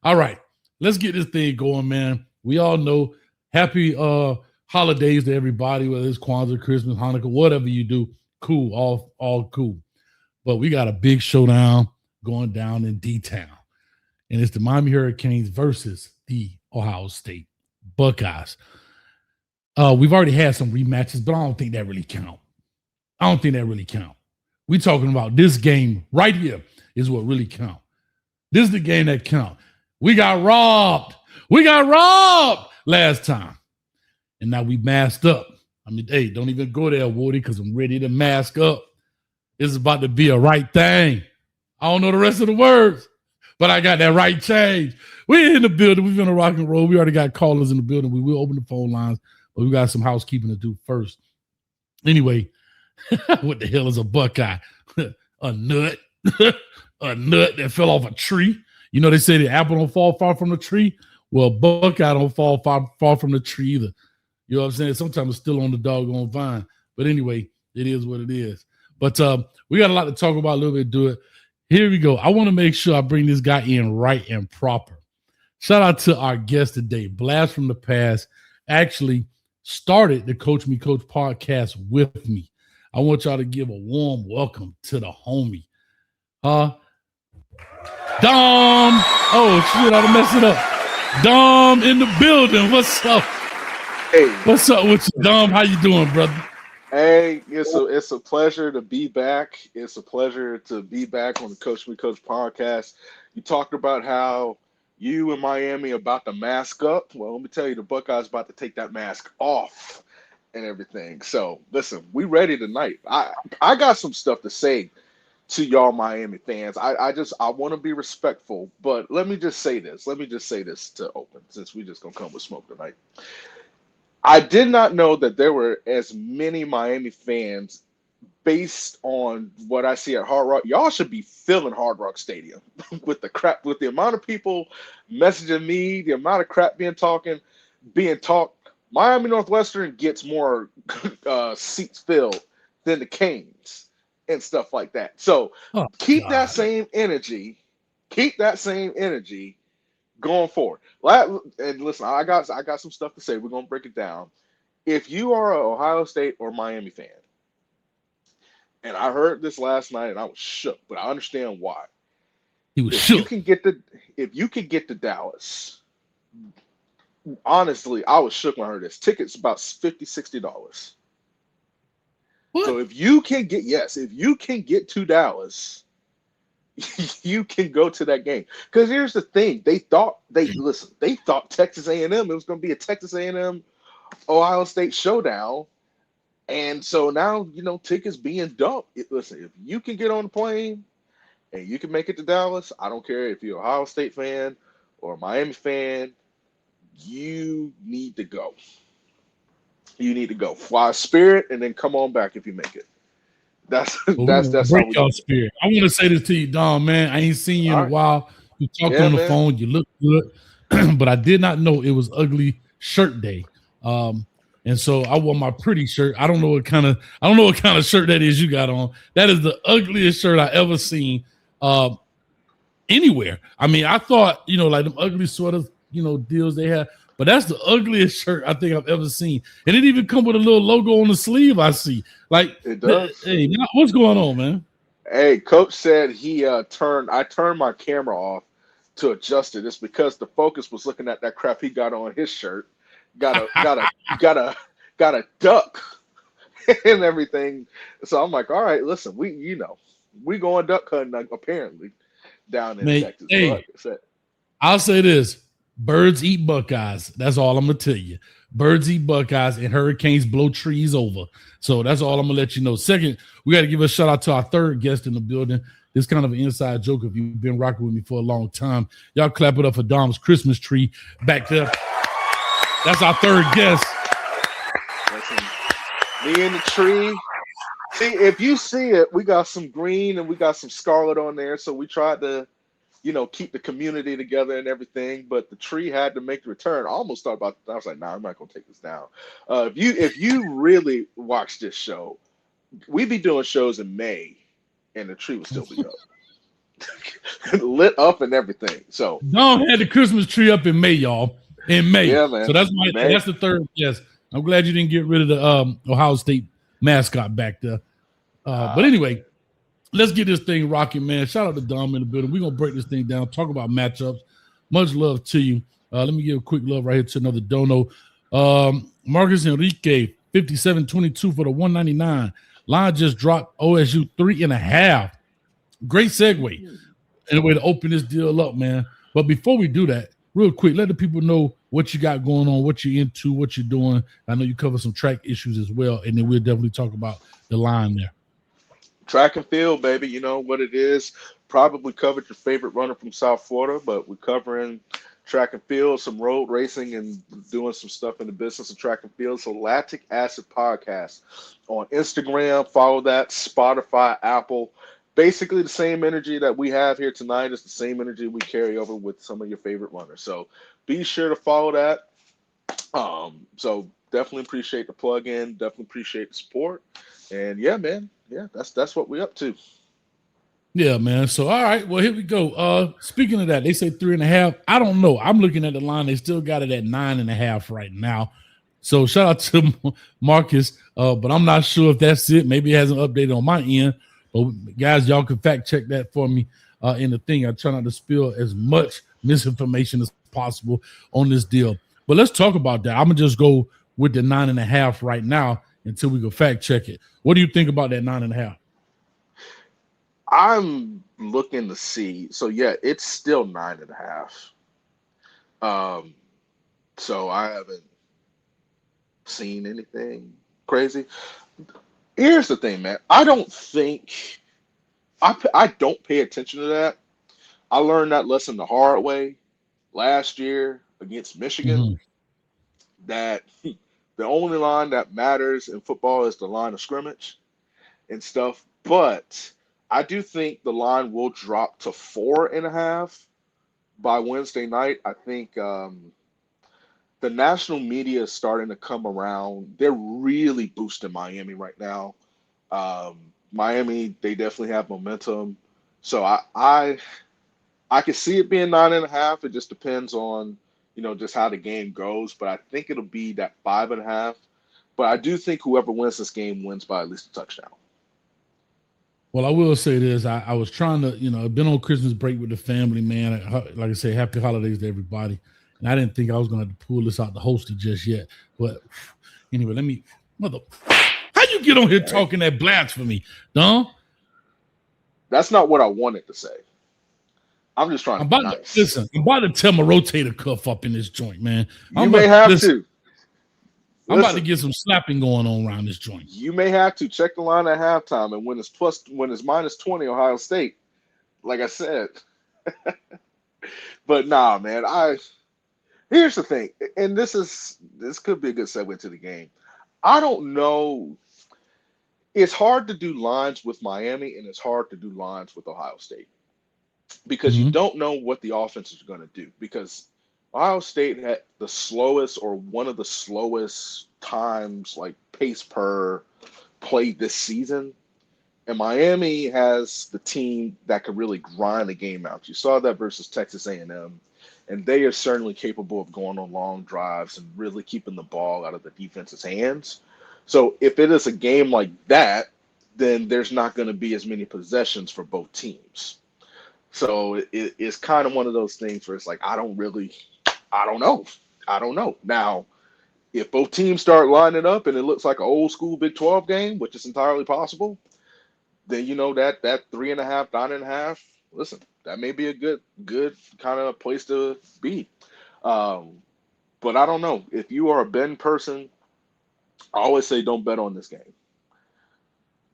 All right, let's get this thing going, man. We all know happy holidays to everybody, whether it's Kwanzaa, Christmas, Hanukkah, whatever you do. Cool, all cool. But we got a big showdown going down in D-Town. And it's the Miami Hurricanes versus the Ohio State Buckeyes. We've already had some rematches, but I don't think that really count. I don't think that really count. We talking about this game right here is what really count. This is the game that count. We got robbed. We got robbed last time. And now we masked up. I mean, hey, don't even go there, Woody, because I'm ready to mask up. This is about to be a right thing. I don't know the rest of the words, but I got that right change. We're in the building. We've been a rock and roll. We already got callers in the building. We will open the phone lines, but we got some housekeeping to do first. Anyway, what the hell is a Buckeye? A nut. A nut that fell off a tree. You know, they say the apple don't fall far from the tree. Well, Buckeye don't fall far from the tree either. You know what I'm saying? Sometimes it's still on the doggone vine. But anyway, it is what it is. But we got a lot to talk about, a little bit, do it. Here we go. I want to make sure I bring this guy in right and proper. Shout out to our guest today, Blast from the Past. Actually started the Coach Me Coach podcast with me. I want y'all to give a warm welcome to the homie. Dom. Oh, shit, I'll mess it up. Dom in the building. What's up? Hey. What's up with you, Dom? How you doing, brother? Hey, it's a pleasure to be back. It's a pleasure to be back on the Coach Me Coach podcast. You talked about how you in Miami are about to mask up. Well, let me tell you, the Buckeyes about to take that mask off and everything. So, listen, we ready tonight. I got some stuff to say to y'all Miami fans. I want to be respectful, but let me just say this. Let me just say this to open, since we just gonna come with smoke tonight. I did not know that there were as many Miami fans based on what I see at Hard Rock. Y'all should be filling Hard Rock Stadium with the amount of people messaging me, the amount of crap being talked. Miami Northwestern gets more seats filled than the Canes and stuff like that. So keep that same energy. Keep that same energy going forward. And listen, I got some stuff to say. We're gonna break it down. If you are an Ohio State or Miami fan, and I heard this last night and I was shook, but I understand why. He was shook. If you could get to Dallas, honestly, I was shook when I heard this. Tickets about $50-$60. So if you can get to Dallas, you can go to that game. Because here's the thing: they thought Texas A&M, it was going to be a Texas A&M Ohio State showdown, and so now tickets being dumped. Listen, if you can get on the plane and you can make it to Dallas, I don't care if you're an Ohio State fan or a Miami fan, you need to go. You need to go. Fly Spirit and then come on back if you make it. That's how we y'all spirit. I want to say this to you, Dom, man. I ain't seen you in a while. You talked on the phone. You look good, but I did not know it was Ugly Shirt Day. And so I wore my pretty shirt. I don't know what kind of shirt that is you got on. That is the ugliest shirt I ever seen anywhere. I mean, I thought like them ugly sort of deals they have. But that's the ugliest shirt I think I've ever seen. And it even come with a little logo on the sleeve, I see. Like, it does. Hey, what's going on, man? Hey, Coach said I turned my camera off to adjust it. It's because the focus was looking at that crap he got on his shirt. Got a duck and everything. So I'm like, all right, listen, we going duck hunting apparently down in Texas. Hey, I'll say this. Birds eat Buckeyes. That's all I'm going to tell you. Birds eat Buckeyes and hurricanes blow trees over. So that's all I'm going to let you know. Second, we got to give a shout out to our third guest in the building. This kind of an inside joke if you've been rocking with me for a long time. Y'all clap it up for Dom's Christmas tree back there. That's our third guest. Listen, me and the tree. See, if you see it, we got some green and we got some scarlet on there. So we tried to keep the community together and everything, but the tree had to make the return. I almost thought about it. I was like, nah, I'm not gonna take this down. If you really watch this show, we be doing shows in May, and the tree will still be up. lit up and everything. So Dom had the Christmas tree up in May, y'all. In May. yeah, man. So that's the third. Yes. I'm glad you didn't get rid of the Ohio State mascot back there. But anyway, let's get this thing rocking, man. Shout out to Dom in the building. We're gonna break this thing down, talk about matchups. Much love to you. Let me give a quick love right here to another dono. Marcus Enrique, 57.22 for the 199. Line just dropped OSU 3.5. Great segue. And a way to open this deal up, man. But before we do that, real quick, let the people know what you got going on, what you're into, what you're doing. I know you cover some track issues as well, and then we'll definitely talk about the line there. Track and field, baby. You know what it is. Probably covered your favorite runner from South Florida, but we're covering track and field, some road racing, and doing some stuff in the business of track and field. So Lactic Acid Podcast on Instagram. Follow that. Spotify, Apple. Basically the same energy that we have here tonight is the same energy we carry over with some of your favorite runners. So be sure to follow that. So definitely appreciate the plug-in. Definitely appreciate the support. And yeah, man. Yeah, that's what we're up to. Yeah, man. So all right, well, here we go. Speaking of that, they say 3.5. I don't know. I'm looking at the line. They still got it at 9.5 right now. So shout out to Marcus. But I'm not sure if that's it. Maybe it hasn't updated on my end. But guys, y'all can fact check that for me in the thing. I try not to spill as much misinformation as possible on this deal. But let's talk about that. I'm gonna just go with the 9.5 right now until we go fact check it. What do you think about that 9.5? I'm looking to see. So yeah, it's still 9.5. So I haven't seen anything crazy. Here's the thing, man. I don't pay attention to that. I learned that lesson the hard way last year against Michigan. That the only line that matters in football is the line of scrimmage and stuff. But I do think the line will drop to 4.5 by Wednesday night. I think the national media is starting to come around. They're really boosting Miami right now. Miami, they definitely have momentum. So I can see it being 9.5. It just depends on, just how the game goes. But I think it'll be that 5.5. But I do think whoever wins this game wins by at least a touchdown. Well, I will say this. I was trying to, I've been on Christmas break with the family, man. Like I say, happy holidays to everybody. And I didn't think I was going to have to pull this out the holster just yet. But anyway, how you get on here talking that blasphemy, Don? That's not what I wanted to say. I'm just trying to be nice. Listen, I'm about to tear my rotator cuff up in this joint, man. You may have to. I'm about to get some slapping going on around this joint. You may have to check the line at halftime, and when it's -20 Ohio State, like I said. But nah, man. Here's the thing, and this could be a good segue to the game. I don't know. It's hard to do lines with Miami, and it's hard to do lines with Ohio State because you don't know what the offense is going to do. Because Ohio State had the slowest or one of the slowest times, like pace per play this season. And Miami has the team that could really grind the game out. You saw that versus Texas A&M. And they are certainly capable of going on long drives and really keeping the ball out of the defense's hands. So if it is a game like that, then there's not going to be as many possessions for both teams. So it's kind of one of those things where it's like, I don't know. Now, if both teams start lining up and it looks like an old school Big 12 game, which is entirely possible, then that 3.5, 9.5, listen, that may be a good kind of place to be. But I don't know. If you are a Ben person, I always say don't bet on this game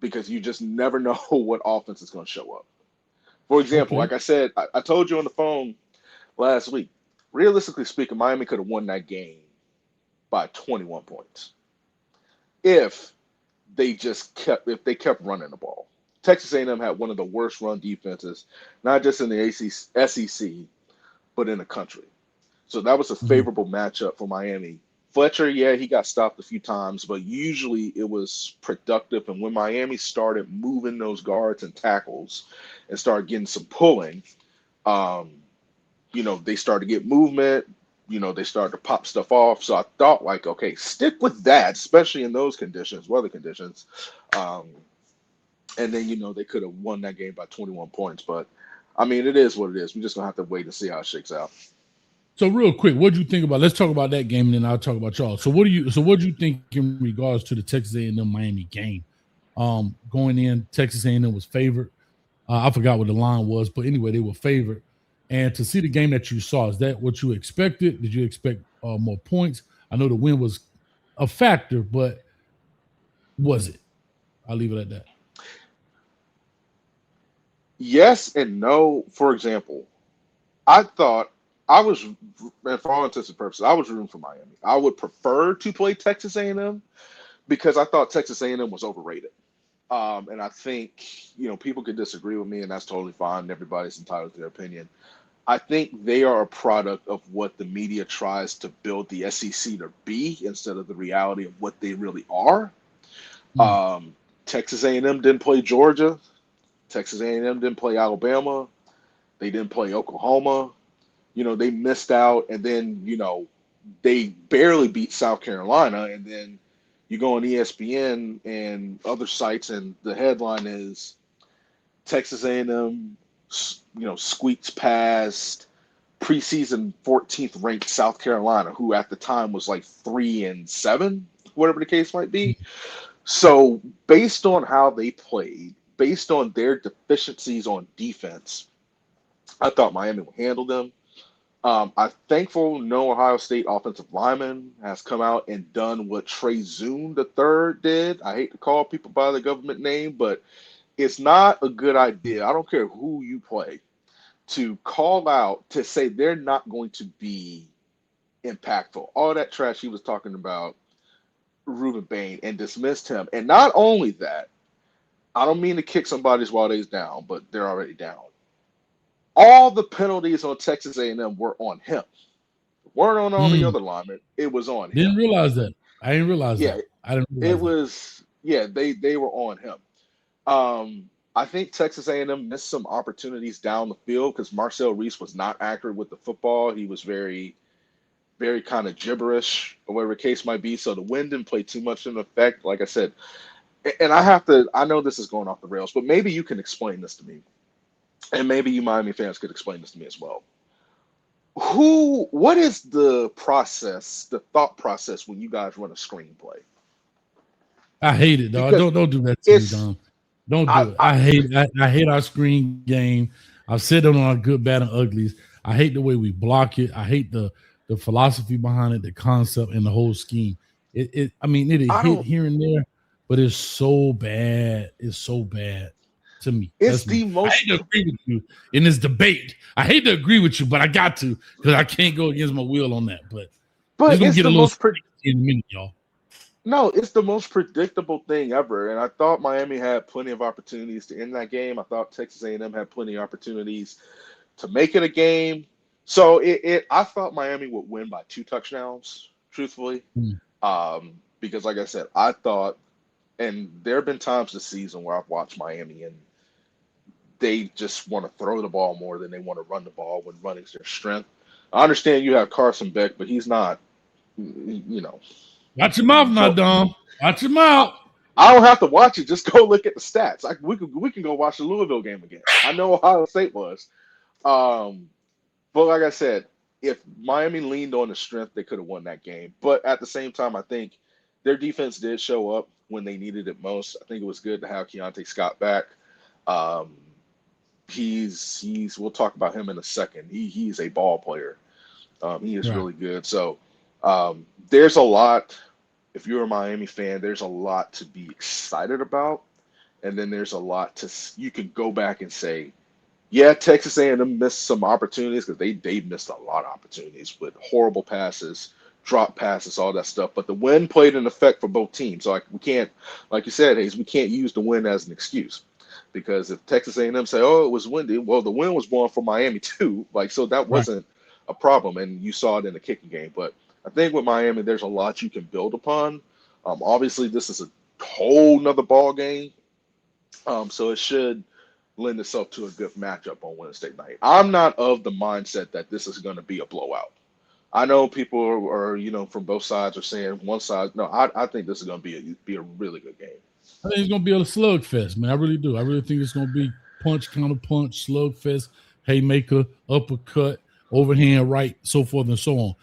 because you just never know what offense is going to show up. For example, like I said, I told you on the phone last week, realistically speaking, Miami could have won that game by 21 points if they kept running the ball. Texas A&M had one of the worst run defenses, not just in the SEC, but in the country. So that was a favorable matchup for Miami Fletcher, yeah, he got stopped a few times, but usually it was productive. And when Miami started moving those guards and tackles and started getting some pulling, um, they started to get movement. They started to pop stuff off. So I thought, like, okay, stick with that, especially in those conditions, weather conditions. Um, and then, they could have won that game by 21 points. But I mean, it is what it is. We're just gonna have to wait and see how it shakes out. So real quick, what do you think about? Let's talk about that game, and then I'll talk about y'all. So what do you? So what do you think in regards to the Texas A&M Miami game? Going in, Texas A&M was favored. I forgot what the line was, but anyway, they were favored. And to see the game that you saw, is that what you expected? Did you expect more points? I know the win was a factor, but was it? I'll leave it at that. Yes and no. For example, I thought I was, and for all intents and purposes, I was rooting for Miami. I would prefer to play Texas A&M because I thought Texas A&M was overrated. And I think people could disagree with me, and that's totally fine. Everybody's entitled to their opinion. I think they are a product of what the media tries to build the SEC to be instead of the reality of what they really are. Mm. Um, Texas A&M didn't play Georgia. Texas A&M didn't play Alabama. They didn't play Oklahoma. They missed out, and then they barely beat South Carolina, and then you go on ESPN and other sites, and the headline is Texas A&M, squeaks past preseason 14th ranked South Carolina, who at the time was like 3-7, whatever the case might be. So based on how they played, based on their deficiencies on defense, I thought Miami would handle them. I'm thankful no Ohio State offensive lineman has come out and done what Trey Zoom the third did. I hate to call people by the government name, but it's not a good idea. I don't care who you play to call out to say they're not going to be impactful. All that trash he was talking about Ruben Bain and dismissed him. And not only that, I don't mean to kick somebody's while they's down, but they're already down. All the penalties on Texas A&M were on him. Weren't on all the Mm. other linemen. It was on him. Didn't realize that. I didn't realize Yeah, that. I didn't it realize that. was. Yeah, they were on him. I think Texas A&M missed some opportunities down the field because Marcel Reese was not accurate with the football. He was very, very kind of gibberish, or whatever the case might be. So the wind didn't play too much in effect. Like I said, and I know this is going off the rails, but maybe you can explain this to me, and maybe you Miami fans could explain this to me as well. What is the process, the thought process when you guys run a screenplay? I hate it, dog. Because Don't do that to me, it's Dom. Don't I, do it. I I hate our screen game. I've said it on our good, bad, and uglies. I hate the way we block it. I hate the philosophy behind it, the concept, and the whole scheme. I mean, it I hit don't. here and there, but it's so bad. It's so bad to me. It's That's me. the I hate most. to agree with you in this debate. I hate to agree with you, but I got to because I can't go against my will on that. But it's But gonna it's get a the little most. spicy in a minute, y'all. No, it's the most predictable thing ever. And I thought Miami had plenty of opportunities to end that game. I thought Texas A&M had plenty of opportunities to make it a game. So I thought Miami would win by 2 touchdowns, truthfully. Mm. Because like I said, I thought, and there have been times this season where I've watched Miami and they just want to throw the ball more than they want to run the ball when running's their strength. I understand you have Carson Beck, but he's not, you know, Watch your mouth now, Joe. Dom. Watch your I, mouth. I don't have to watch it. Just go look at the stats. We can go watch the Louisville game again. I know Ohio State was. Um, but like I said, if Miami leaned on the strength, they could have won that game. But at the same time, I think their defense did show up when they needed it most. I think it was good to have Keontae Scott back. Um, he's we'll talk about him in a second. He's a ball player. He is Right. really good. So there's a lot. If you're a Miami fan, there's a lot to be excited about, and then there's a lot to you can go back and say, yeah, Texas A&M missed some opportunities because they missed a lot of opportunities with horrible passes, drop passes, all that stuff. But the win played an effect for both teams. So we can't, like you said, Hayes, we can't use the win as an excuse because if Texas A&M say, oh, it was windy, well, the win was blowing for Miami too. Like so that Right. wasn't a problem, and you saw it in the kicking game. But I think with Miami, there's a lot you can build upon. Obviously, this is a whole nother ball game, so it should lend itself to a good matchup on Wednesday night. I'm not of the mindset that this is going to be a blowout. I know people are, from both sides are saying one side. No, I think this is going to be a really good game. I think it's going to be a slugfest, man. I really do. I really think it's going to be punch, counter punch, slugfest, haymaker, uppercut, overhand right, so forth and so on.